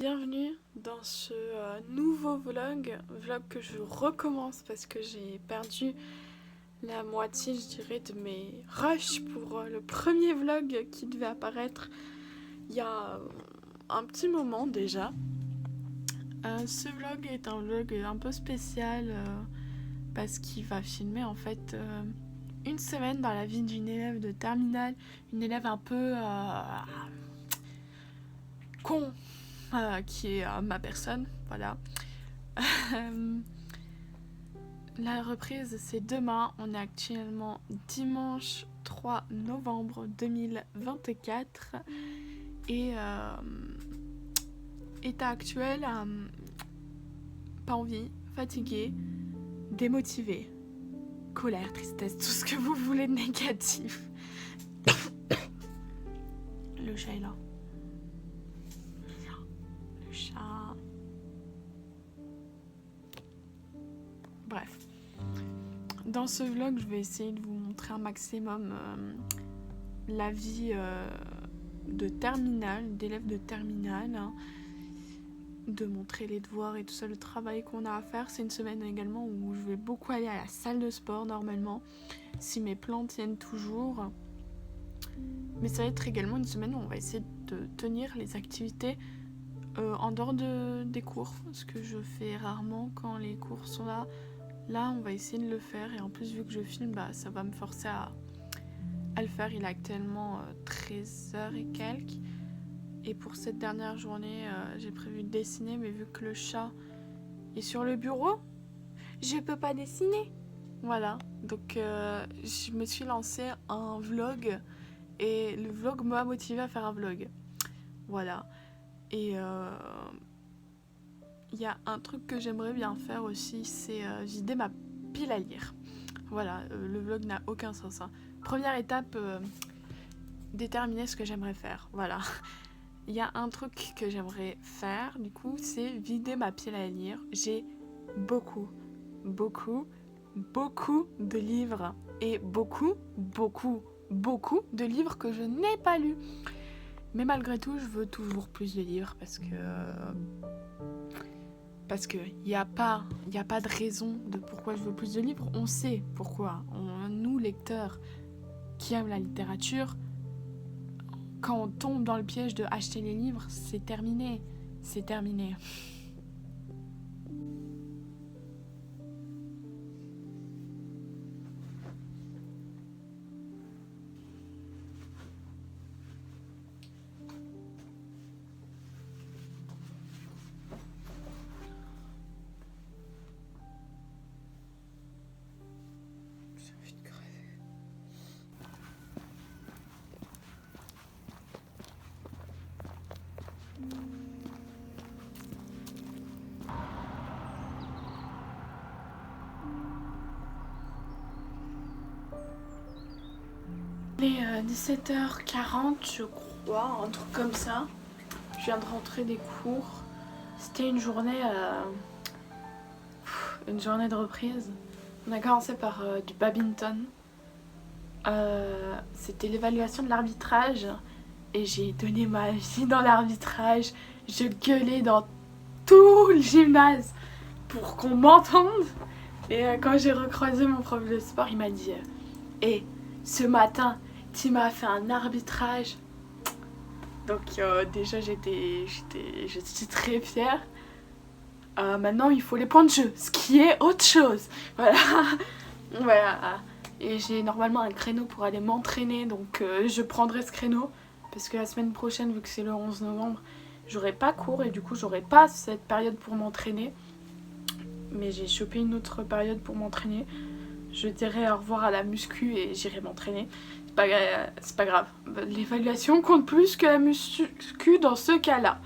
Bienvenue dans ce nouveau vlog que je recommence parce que j'ai perdu la moitié, je dirais, de mes rushs pour le premier vlog qui devait apparaître il y a un petit moment déjà. Ce vlog est un vlog un peu spécial parce qu'il va filmer en fait une semaine dans la vie d'une élève de terminale, une élève un peu con. Qui est ma personne, voilà. La reprise c'est demain, on est actuellement dimanche 3 novembre 2024 et état actuel, pas envie, fatigué, démotivé, colère, tristesse, tout ce que vous voulez de négatif. Le chat est là. Chat. Bref. Dans ce vlog, je vais essayer de vous montrer un maximum la vie de terminale, d'élèves de terminale, hein, de montrer les devoirs et tout ça, le travail qu'on a à faire. C'est une semaine également où je vais beaucoup aller à la salle de sport normalement, si mes plans tiennent toujours. Mais ça va être également une semaine où on va essayer de tenir les activités en dehors des cours, ce que je fais rarement quand les cours sont là. Là, on va essayer de le faire et en plus, vu que je filme, ça va me forcer à le faire. Il est actuellement 13h et quelques. Et pour cette dernière journée, j'ai prévu de dessiner, mais vu que le chat est sur le bureau, je peux pas dessiner. Voilà, donc je me suis lancé un vlog et le vlog m'a motivé à faire un vlog. Voilà. Et il y a un truc que j'aimerais bien faire aussi, c'est vider ma pile à lire. Voilà, le vlog n'a aucun sens. Hein. Première étape, déterminer ce que j'aimerais faire. Voilà. Il y a un truc que j'aimerais faire, du coup, c'est vider ma pile à lire. J'ai beaucoup de livres et beaucoup de livres que je n'ai pas lus. Mais malgré tout, je veux toujours plus de livres parce que il n'y a pas de raison de pourquoi je veux plus de livres. On sait pourquoi. Nous, lecteurs qui aiment la littérature, quand on tombe dans le piège de acheter les livres, c'est terminé. C'est terminé. Il est 17h40 je crois, un truc comme ça. Je viens de rentrer des cours. C'était une journée de reprise. On a commencé par du badminton. C'était l'évaluation de l'arbitrage. Et j'ai donné ma vie dans l'arbitrage. Je gueulais dans tout le gymnase pour qu'on m'entende. Et quand j'ai recroisé mon prof de sport, il m'a dit ce matin, tu m'as fait un arbitrage. Donc déjà, j'étais très fière. Maintenant, il faut les points de jeu, ce qui est autre chose. Voilà. Voilà. Et j'ai normalement un créneau pour aller m'entraîner, donc je prendrai ce créneau. Parce que la semaine prochaine, vu que c'est le 11 novembre, j'aurai pas cours et du coup, j'aurai pas cette période pour m'entraîner. Mais j'ai chopé une autre période pour m'entraîner. Je dirai au revoir à la muscu et j'irai m'entraîner. C'est pas grave. L'évaluation compte plus que la muscu dans ce cas-là.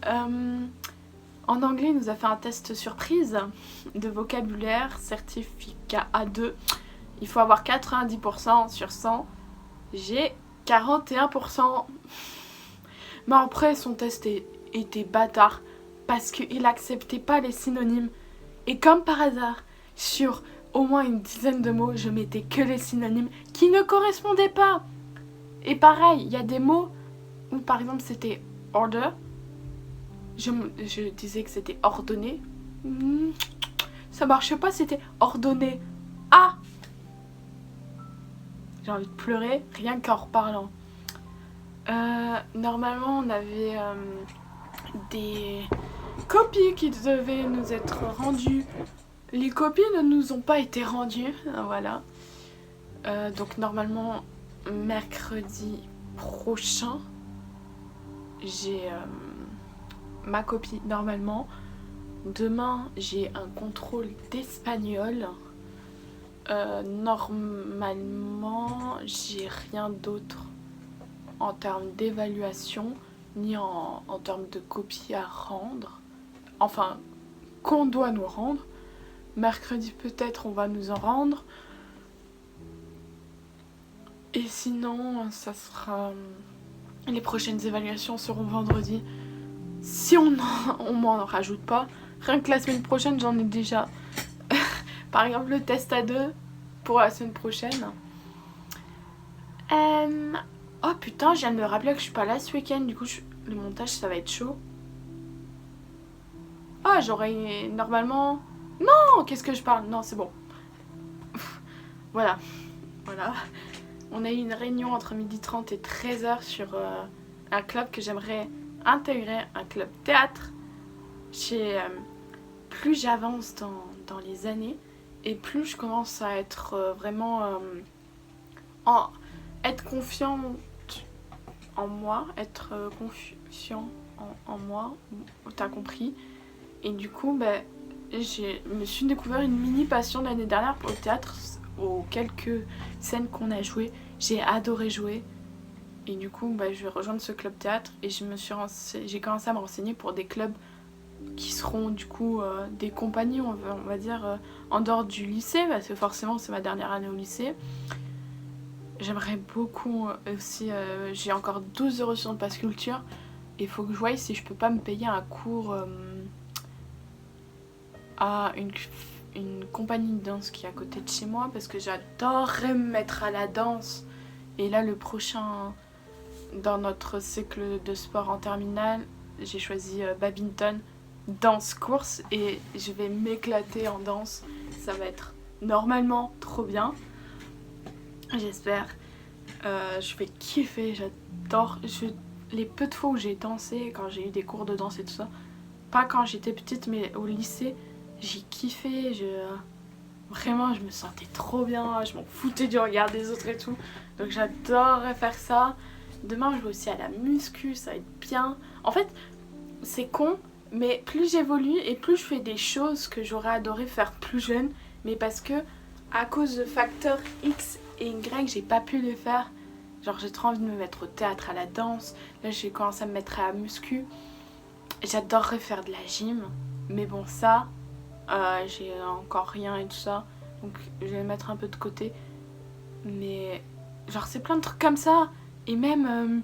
En anglais, il nous a fait un test surprise de vocabulaire, certificat A2. Il faut avoir 90% sur 100. J'ai 41%. Mais après, son test était bâtard parce qu'il acceptait pas les synonymes. Et comme par hasard, sur au moins une dizaine de mots, je mettais que les synonymes qui ne correspondaient pas. Et pareil, il y a des mots où par exemple c'était order je disais que c'était ordonné. Ça marchait pas, c'était ordonné. Ah! J'ai envie de pleurer, rien qu'en reparlant. Normalement, on avait des copies qui devaient nous être rendues. Les copies ne nous ont pas été rendues, voilà. Donc normalement, mercredi prochain, j'ai ma copie normalement. Demain, j'ai un contrôle d'espagnol. Normalement, j'ai rien d'autre en termes d'évaluation, ni en termes de copie à rendre. Enfin, qu'on doit nous rendre. Mercredi, peut-être, on va nous en rendre. Et sinon, ça sera... Les prochaines évaluations seront vendredi. Si on m'en rajoute pas, rien que la semaine prochaine, j'en ai déjà. Par exemple, le test à 2 pour la semaine prochaine. Oh putain, je viens de me rappeler que je suis pas là ce week-end. Du coup, le montage, ça va être chaud. Ah, j'aurais normalement... Non, qu'est-ce que je parle? Non, c'est bon. Voilà. On a eu une réunion entre 12h30 et 13h sur un club que j'aimerais intégrer, un club théâtre. Plus j'avance dans les années et plus je commence à être vraiment... être confiante en moi, être confiant en moi, t'as compris. Et du coup, je me suis découvert une mini passion l'année dernière pour le théâtre, aux quelques scènes qu'on a jouées. J'ai adoré jouer. Et du coup, je vais rejoindre ce club théâtre et j'ai commencé à me renseigner pour des clubs qui seront du coup des compagnies, on va dire, en dehors du lycée, parce que forcément c'est ma dernière année au lycée. J'aimerais beaucoup aussi, j'ai encore 12 € sur le pass culture. Il faut que je voie si je peux pas me payer un cours à une compagnie de danse qui est à côté de chez moi, parce que j'adorerais me mettre à la danse. Et là, le prochain, dans notre cycle de sport en terminale, j'ai choisi badminton, danse, course, et je vais m'éclater en danse. Ça va être normalement trop bien. J'espère. Je vais kiffer, j'adore. Les peu de fois où j'ai dansé, quand j'ai eu des cours de danse et tout ça, pas quand j'étais petite, mais au lycée, j'ai kiffé. Vraiment, je me sentais trop bien. Je m'en foutais du regard des autres et tout. Donc j'adorerais faire ça. Demain, je vais aussi à la muscu, ça va être bien. En fait, c'est con, mais plus j'évolue et plus je fais des choses que j'aurais adoré faire plus jeune, mais parce que à cause de facteurs X et Y, j'ai pas pu les faire. Genre, j'ai trop envie de me mettre au théâtre, à la danse. Là, j'ai commencé à me mettre à la muscu. J'adorerais faire de la gym, mais bon, ça, j'ai encore rien et tout ça. Donc, je vais le mettre un peu de côté. Mais, genre, c'est plein de trucs comme ça. Et même,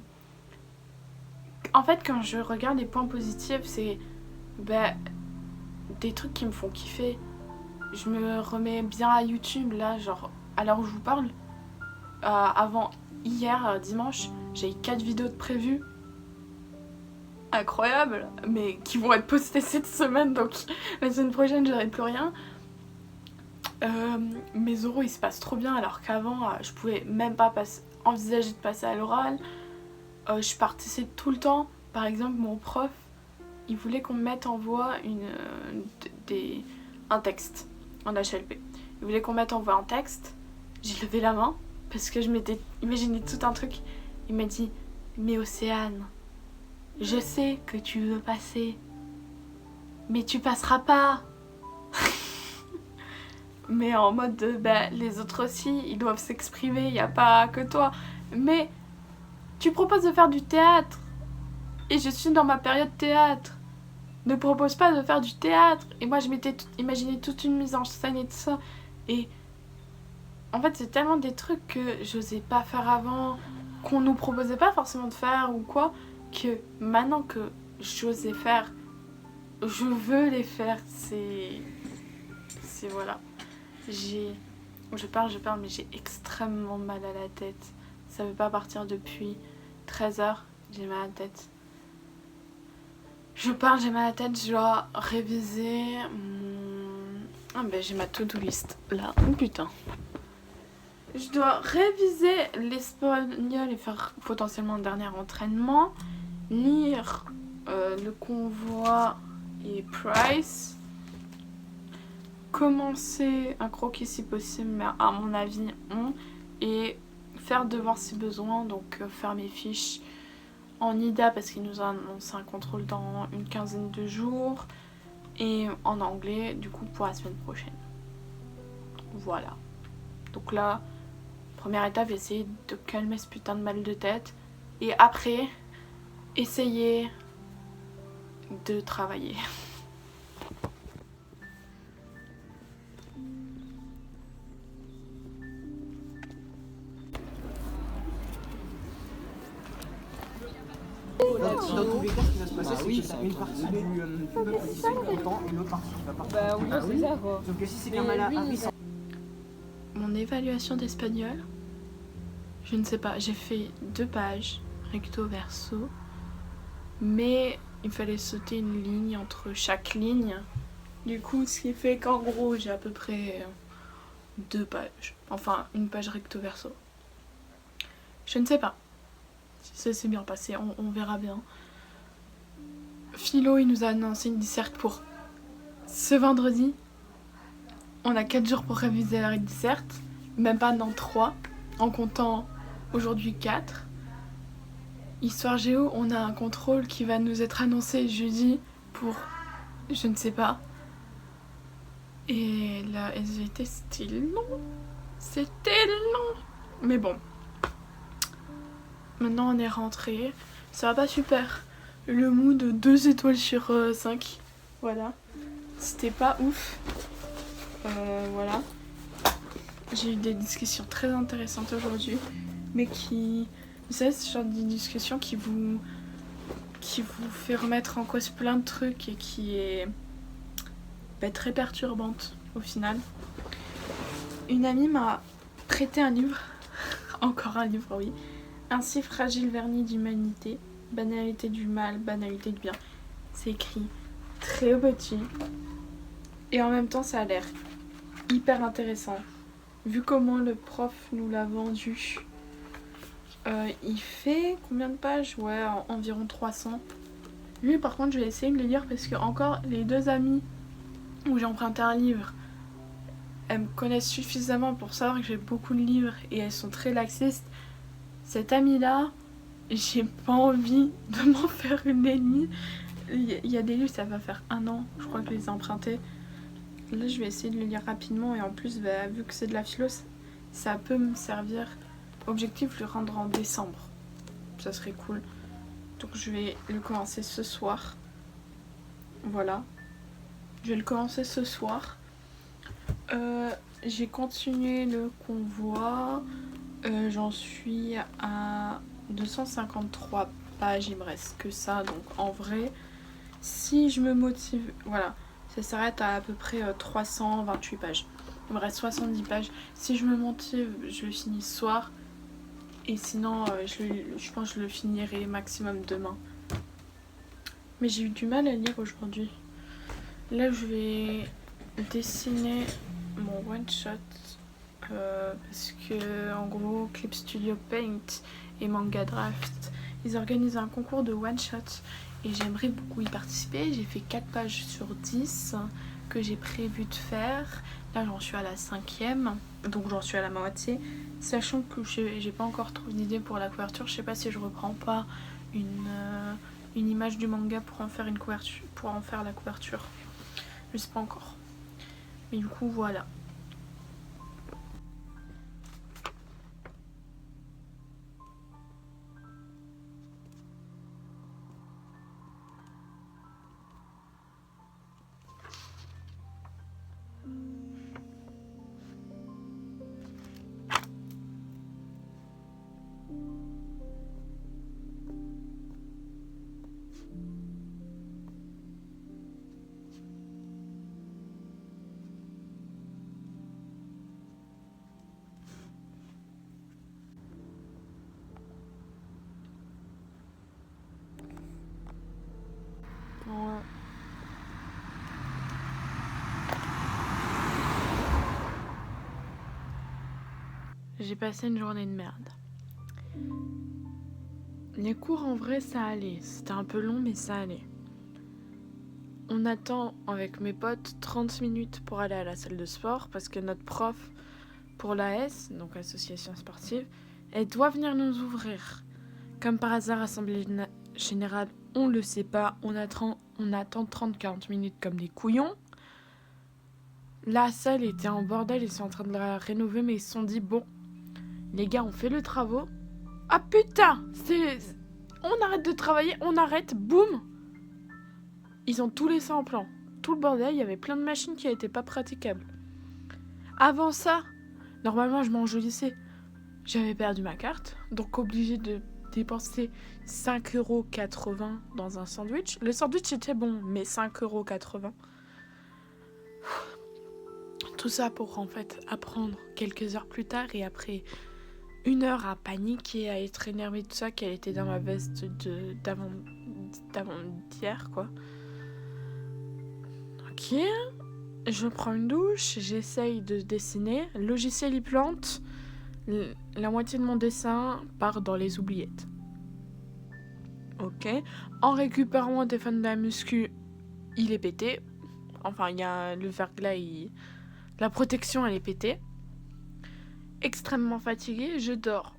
en fait, quand je regarde les points positifs, c'est des trucs qui me font kiffer. Je me remets bien à YouTube, là, genre, à l'heure où je vous parle. Avant hier, dimanche, j'ai eu 4 vidéos de prévues. Incroyable, mais qui vont être postées cette semaine, donc la semaine prochaine, j'aurai plus rien. Mes oraux, ils se passent trop bien, alors qu'avant, je pouvais même pas envisager de passer à l'oral. Je participe tout le temps. Par exemple, mon prof, il voulait qu'on me mette en voix un texte en HLP. Il voulait qu'on mette en voix un texte. J'ai levé la main parce que je m'étais imaginé tout un truc. Il m'a dit, mais Océane, je sais que tu veux passer, mais tu passeras pas. Mais en mode, les autres aussi, ils doivent s'exprimer, il n'y a pas que toi. Mais tu proposes de faire du théâtre. Et je suis dans ma période théâtre. Ne propose pas de faire du théâtre. Et moi, je m'étais imaginé toute une mise en scène et tout ça. Et en fait, c'est tellement des trucs que j'osais pas faire avant, qu'on nous proposait pas forcément de faire ou quoi, que maintenant que j'osais faire, je veux les faire. C'est voilà. Je parle, mais j'ai extrêmement mal à la tête. Ça veut pas partir depuis 13h. J'ai mal à la tête. Je parle, j'ai mal à la tête, je dois réviser mon... Ah ben j'ai ma to-do list là, oh putain. Je dois réviser l'espagnol et faire potentiellement un dernier entraînement, lire Le Convoi et Price, commencer un croquis si possible, mais à mon avis on, et faire devoir si besoin, donc faire mes fiches en IDA parce qu'il nous a annoncé un contrôle dans une quinzaine de jours, et en anglais du coup pour la semaine prochaine. Voilà. Donc là, première étape, essayer de calmer ce putain de mal de tête, et après, essayer de travailler. Dans tous les cas, ce qui va se passer, c'est que t'as une partie du peuple qui sera content et l'autre partie qui va pas. Bah oui, c'est ça quoi. Sauf que si c'est Kamala Harris. Mon évaluation d'espagnol, je ne sais pas, j'ai fait 2 pages recto verso, mais il fallait sauter une ligne entre chaque ligne. Du coup, ce qui fait qu'en gros, j'ai à peu près 2 pages, enfin une page recto verso. Je ne sais pas si ça s'est bien passé, on verra bien. Philo, il nous a annoncé une disserte pour ce vendredi. On a 4 jours pour réviser la disserte, même pas dans 3, en comptant aujourd'hui 4. Histoire géo, on a un contrôle qui va nous être annoncé jeudi pour je ne sais pas. Et la SVT, c'était long. C'était long. Mais bon. Maintenant on est rentré. Ça va pas super. Le mood de 2 étoiles sur 5. Voilà. C'était pas ouf. Voilà. J'ai eu des discussions très intéressantes aujourd'hui. Mais qui... Vous savez, ce genre de discussion qui vous fait remettre en cause plein de trucs et qui est très perturbante au final. Une amie m'a prêté un livre, encore un livre, oui. Ainsi fragile vernis d'humanité, banalité du mal, banalité du bien. C'est écrit très petit et en même temps ça a l'air hyper intéressant. Vu comment le prof nous l'a vendu, il fait combien de pages? Ouais, environ 300. Lui par contre je vais essayer de le lire parce que encore les 2 amies où j'ai emprunté un livre, elles me connaissent suffisamment pour savoir que j'ai beaucoup de livres et elles sont très laxistes. Cette amie là, j'ai pas envie de m'en faire une ennemie. Il y a des livres, ça va faire 1 an, je crois que je les ai empruntés. Là je vais essayer de le lire rapidement et en plus vu que c'est de la philo, ça peut me servir. Objectif, le rendre en décembre. Ça serait cool. Donc je vais le commencer ce soir. Voilà. Je vais le commencer ce soir. J'ai continué le convoi. J'en suis à 253 pages. Il me reste que ça. Donc en vrai, si je me motive... Voilà. Ça s'arrête à peu près 328 pages. Il me reste 70 pages. Si je me motive, je le finis ce soir. Et sinon, je pense que je le finirai maximum demain. Mais j'ai eu du mal à lire aujourd'hui. Là, je vais dessiner mon one shot. Parce que, en gros, Clip Studio Paint et Manga Draft, ils organisent un concours de one shot. Et j'aimerais beaucoup y participer. J'ai fait 4 pages sur 10 que j'ai prévu de faire. Là, j'en suis à la 5e. Donc, j'en suis à la moitié. Sachant que j'ai pas encore trop d'idées pour la couverture. Je sais pas si je reprends pas une image du manga pour en faire une couverture, pour en faire la couverture. Je sais pas encore. Mais du coup, voilà. j'ai passé une journée de merde. Les cours, en vrai, ça allait. C'était un peu long, mais ça allait. On attend avec mes potes 30 minutes pour aller à la salle de sport parce que notre prof pour l'AS, donc association sportive, elle doit venir nous ouvrir. Comme par hasard, assemblée générale, on le sait pas, on attend 30-40 minutes comme des couillons. La salle était en bordel, ils sont en train de la rénover, mais ils se sont dit, bon, les gars, on fait le travaux. Ah putain, on arrête de travailler, on arrête, boum. Ils ont tout laissé en plan. Tout le bordel, il y avait plein de machines qui n'étaient pas praticables. Avant ça, normalement, je m'enjolissais. J'avais perdu ma carte, donc obligée de dépenser 5,80€ dans un sandwich. Le sandwich était bon, mais 5,80€. Tout ça pour en fait apprendre quelques heures plus tard et après 1 heure à paniquer, à être énervée, tout ça, qu'elle était dans ma veste d'avant-hier, quoi. Ok, je prends une douche, j'essaye de dessiner. Le logiciel y plante. La moitié de mon dessin part dans les oubliettes. Ok. En récupérant mon téléphone de la muscu, il est pété. Enfin, il y a le verglas, la protection, elle est pétée. Extrêmement fatiguée, je dors.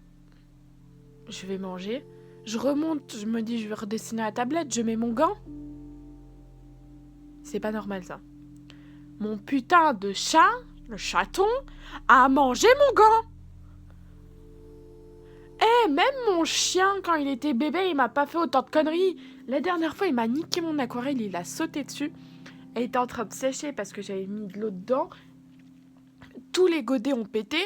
Je vais manger. Je remonte, je me dis, je vais redessiner la tablette, je mets mon gant. C'est pas normal, ça. Mon putain de chat, le chaton, a mangé mon gant. Même mon chien, quand il était bébé, il m'a pas fait autant de conneries. La dernière fois, il m'a niqué mon aquarelle, il a sauté dessus. Elle était en train de sécher parce que j'avais mis de l'eau dedans. Tous les godets ont pété.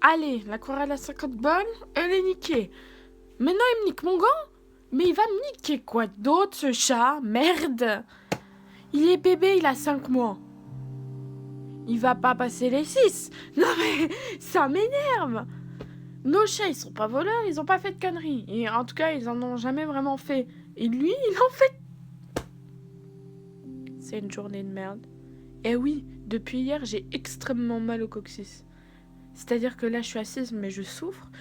Allez, l'aquarelle à 50 balles, elle est niquée. Maintenant, il me nique mon gant. Mais il va me niquer quoi d'autre, ce chat? Merde. Il est bébé, il a 5 mois. Il va pas passer les 6. Non mais, ça m'énerve. Nos chats, ils sont pas voleurs, ils ont pas fait de conneries. Et en tout cas, ils en ont jamais vraiment fait. Et lui, il en fait. C'est une journée de merde. Et oui, depuis hier, j'ai extrêmement mal au coccyx. C'est-à-dire que là, je suis assise, mais je souffre.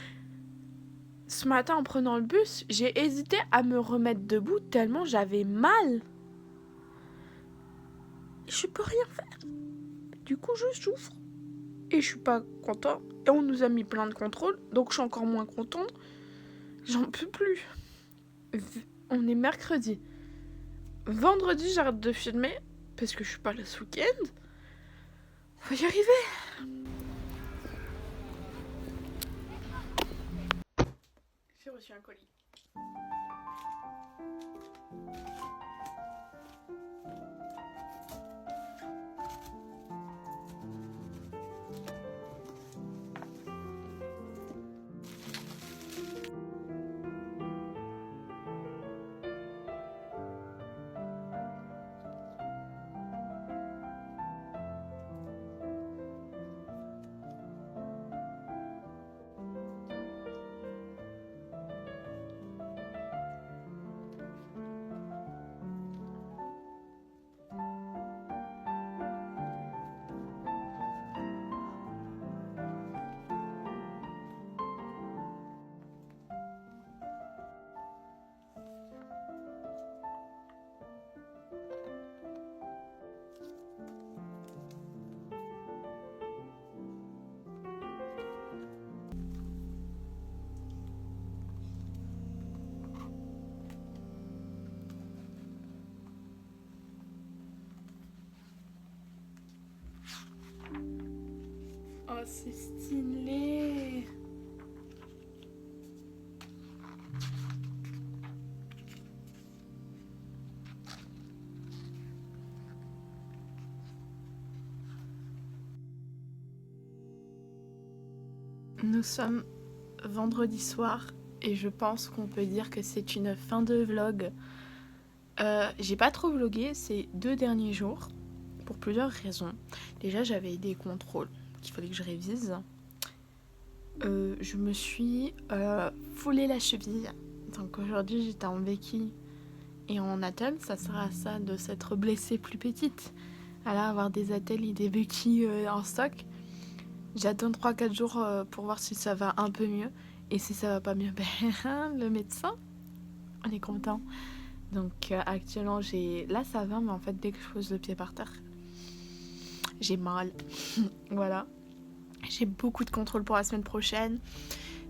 Ce matin, en prenant le bus, j'ai hésité à me remettre debout tellement j'avais mal. Je peux rien faire. Du coup, je souffre. Et je suis pas content. Et on nous a mis plein de contrôles, donc je suis encore moins contente. J'en peux plus. On est mercredi. Vendredi, j'arrête de filmer parce que je suis pas là ce week-end. On va y arriver. J'ai reçu un colis. Oh, c'est stylé. Nous sommes vendredi soir et je pense qu'on peut dire que c'est une fin de vlog. J'ai pas trop vlogué ces 2 derniers jours pour plusieurs raisons. Déjà, j'avais des contrôles qu'il fallait que je révise. Je me suis foulé la cheville. Donc aujourd'hui, j'étais en béquille et en attelle. Ça sert à ça de s'être blessée plus petite. À là, avoir des attelles et des béquilles en stock. J'attends 3-4 jours pour voir si ça va un peu mieux. Et si ça va pas mieux, ben, le médecin, on est content. Donc actuellement, là ça va, mais en fait, dès que je pose le pied par terre, j'ai mal. Voilà. J'ai beaucoup de contrôles pour la semaine prochaine.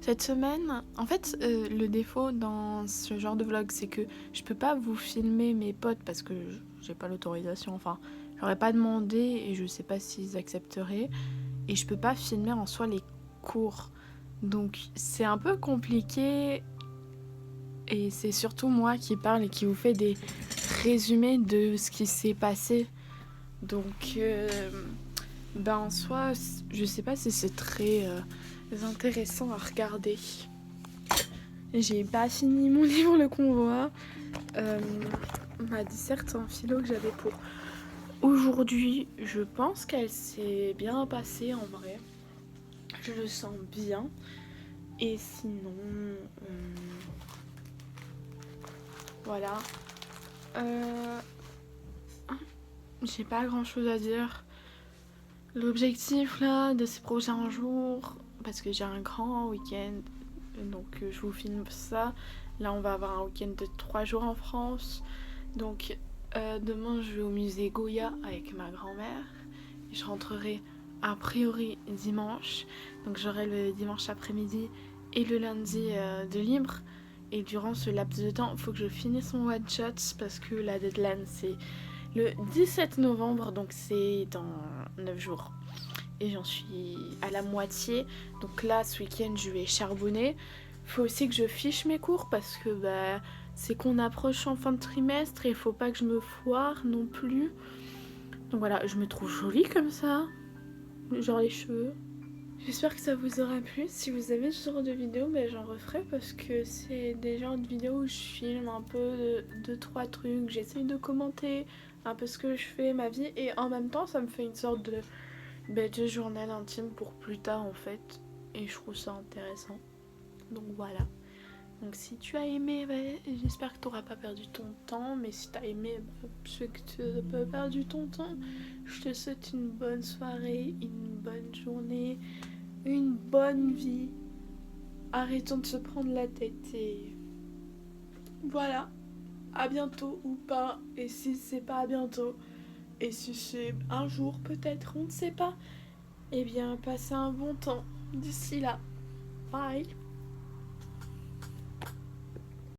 Cette semaine, en fait, le défaut dans ce genre de vlog, c'est que je peux pas vous filmer mes potes parce que j'ai pas l'autorisation. Enfin, j'aurais pas demandé et je sais pas s'ils accepteraient. Et je peux pas filmer en soi les cours. Donc c'est un peu compliqué. Et c'est surtout moi qui parle et qui vous fait des résumés de ce qui s'est passé. Donc, en soi, je sais pas si c'est très intéressant à regarder. J'ai pas fini mon livre Le Convoi. Ma disserte en philo que j'avais pour aujourd'hui, je pense qu'elle s'est bien passée en vrai. Je le sens bien. Et sinon, voilà. J'ai pas grand chose à dire. L'objectif là de ces prochains jours, parce que j'ai un grand week-end, donc je vous filme ça. Là on va avoir un week-end de 3 jours en France. Donc demain je vais au musée Goya avec ma grand-mère. Et je rentrerai a priori dimanche. Donc j'aurai le dimanche après-midi et le lundi de libre. Et durant ce laps de temps, il faut que je finisse mon one shot parce que la deadline c'est le 17 novembre, donc c'est dans 9 jours. Et j'en suis à la moitié. Donc là, ce week-end, je vais charbonner. Faut aussi que je fiche mes cours parce que c'est qu'on approche en fin de trimestre et il faut pas que je me foire non plus. Donc voilà, je me trouve jolie comme ça. Genre les cheveux. J'espère que ça vous aura plu. Si vous avez ce genre de vidéo, j'en referai parce que c'est des genres de vidéos où je filme un peu 2-3 trucs. J'essaye de commenter un peu ce que je fais, ma vie. Et en même temps, ça me fait une sorte de journal intime pour plus tard en fait. Et je trouve ça intéressant. Donc voilà. Donc si tu as aimé, j'espère que tu n'auras pas perdu ton temps. Mais si tu as aimé, je sais que tu n'as pas perdu ton temps. Je te souhaite une bonne soirée, une bonne journée, une bonne vie. Arrêtons de se prendre la tête et voilà. À bientôt ou pas. Et si c'est pas à bientôt, et si c'est un jour peut-être, on ne sait pas, eh bien passez un bon temps. D'ici là, bye.